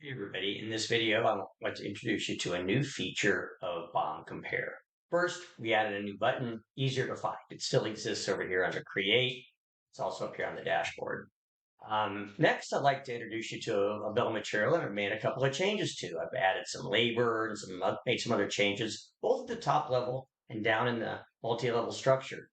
Hey everybody, in this video I want to introduce you to a new feature of BOM Compare. First, we added a new button, easier to find. It still exists over here under Create. It's also up here on the dashboard. Next, I'd like to introduce you to a bill of material that I've made a couple of changes to. I've added some labor and made some other changes, both at the top level and down in the multi-level structure.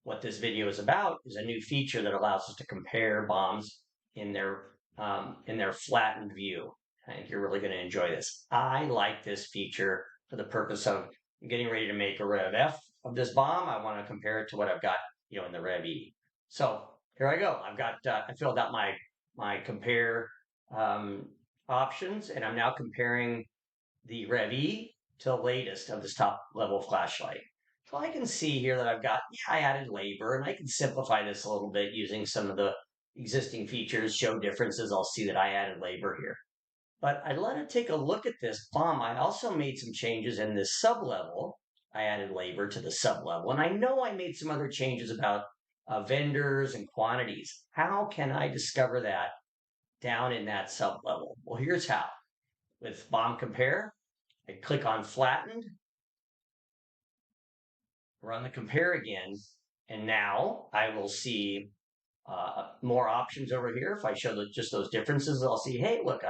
What this video is about is a new feature that allows us to compare BOMs in their flattened view. I think you're really going to enjoy this. I like this feature for the purpose of getting ready to make a Rev F of this BOM. I want to compare it to what I've got, in the Rev E. So here I go. I filled out my compare options, and I'm now comparing the Rev E to the latest of this top level flashlight. So I can see here that I added labor, and I can simplify this a little bit using some of the existing features, show differences. I'll see that I added labor here. But I'd let it take a look at this BOM. I also made some changes in this sub-level. I added labor to the sub-level. And I know I made some other changes about vendors and quantities. How can I discover that down in that sub-level? Well, here's how. With BOM Compare, I click on Flattened, run the compare again, and now I will see more options over here. If I show just those differences, I'll see, hey, look,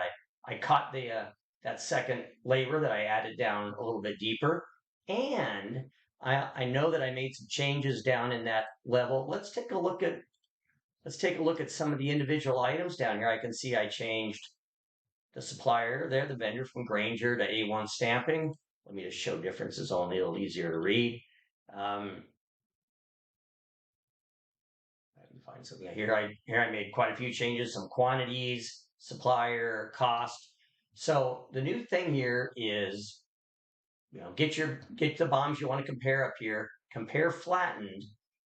I caught that second labor that I added down a little bit deeper. And I know that I made some changes down in that level. Let's take a look at some of the individual items down here. I can see I changed the supplier there, the vendor from Granger to A1 stamping. Let me just show differences only, a little easier to read. Find something here. I made quite a few changes, some quantities, supplier, cost. So the new thing here is, get the BOMs you want to compare up here, compare flattened,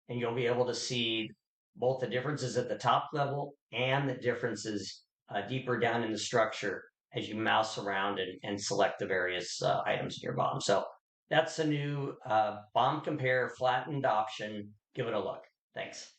and you'll be able to see both the differences at the top level and the differences deeper down in the structure as you mouse around and select the various items in your BOM. So that's a new BOM Compare flattened option. Give it a look. Thanks.